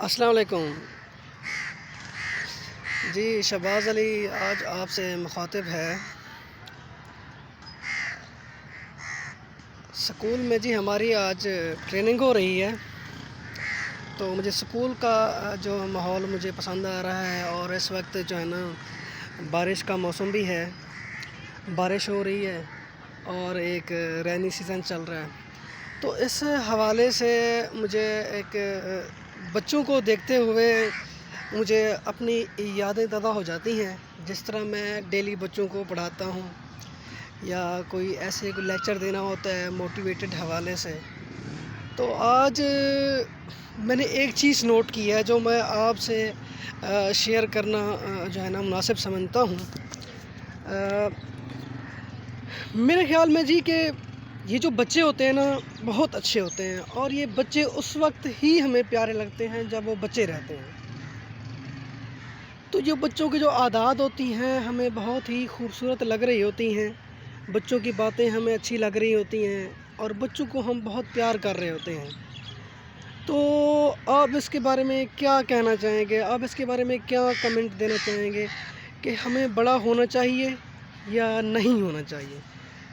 السلام علیکم جی، شہباز علی آج آپ سے مخاطب ہے۔ سکول میں جی ہماری آج ٹریننگ ہو رہی ہے، تو مجھے سکول کا جو ماحول مجھے پسند آ رہا ہے، اور اس وقت جو ہے نا بارش کا موسم بھی ہے، بارش ہو رہی ہے اور ایک رینی سیزن چل رہا ہے، تو اس حوالے سے مجھے ایک بچوں کو دیکھتے ہوئے مجھے اپنی یادیں تازہ ہو جاتی ہیں۔ جس طرح میں ڈیلی بچوں کو پڑھاتا ہوں یا کوئی ایسے کوئی لیکچر دینا ہوتا ہے موٹیویٹڈ حوالے سے، تو آج میں نے ایک چیز نوٹ کی ہے جو میں آپ سے شیئر کرنا جو ہے نا مناسب سمجھتا ہوں۔ میرے خیال میں جی کہ یہ جو بچے ہوتے ہیں نا بہت اچھے ہوتے ہیں، اور یہ بچے اس وقت ہی ہمیں پیارے لگتے ہیں جب وہ بچے رہتے ہیں۔ تو جو بچوں کی جو عادات ہوتی ہیں ہمیں بہت ہی خوبصورت لگ رہی ہوتی ہیں، بچوں کی باتیں ہمیں اچھی لگ رہی ہوتی ہیں، اور بچوں کو ہم بہت پیار کر رہے ہوتے ہیں۔ تو آپ اس کے بارے میں کیا کہنا چاہیں گے؟ آپ اس کے بارے میں کیا کمنٹ دینا چاہیں گے کہ ہمیں بڑا ہونا چاہیے یا نہیں ہونا چاہیے؟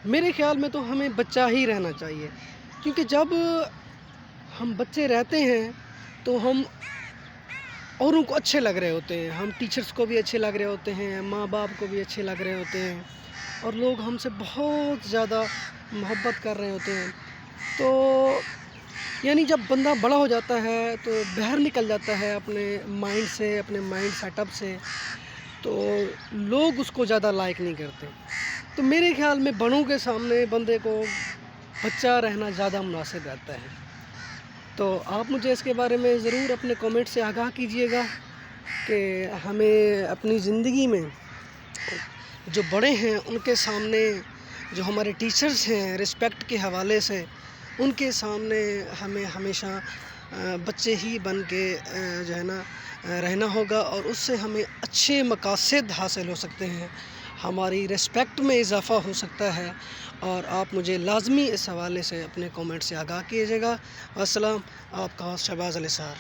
میرے خیال میں تو ہمیں بچہ ہی رہنا چاہیے، کیونکہ جب ہم بچے رہتے ہیں تو ہم اوروں کو اچھے لگ رہے ہوتے ہیں، ہم ٹیچرز کو بھی اچھے لگ رہے ہوتے ہیں، ماں باپ کو بھی اچھے لگ رہے ہوتے ہیں، اور لوگ ہم سے بہت زیادہ محبت کر رہے ہوتے ہیں۔ تو یعنی جب بندہ بڑا ہو جاتا ہے تو باہر نکل جاتا ہے اپنے مائنڈ سے، اپنے مائنڈ سیٹ اپ سے، تو لوگ اس کو زیادہ لائک نہیں کرتے۔ تو میرے خیال میں بڑوں کے سامنے بندے کو بچہ رہنا زیادہ مناسب رہتا ہے۔ تو آپ مجھے اس کے بارے میں ضرور اپنے کومنٹ سے آگاہ کیجئے گا کہ ہمیں اپنی زندگی میں جو بڑے ہیں ان کے سامنے، جو ہمارے ٹیچرز ہیں رسپیکٹ کے حوالے سے، ان کے سامنے ہمیں ہمیشہ بچے ہی بن کے جو ہے نا رہنا ہوگا، اور اس سے ہمیں اچھے مقاصد حاصل ہو سکتے ہیں، ہماری رسپیکٹ میں اضافہ ہو سکتا ہے۔ اور آپ مجھے لازمی اس حوالے سے اپنے کومنٹ سے آگاہ کیجیے گا۔ السلام، آپ کا ہوسٹ شہباز علی صاحب۔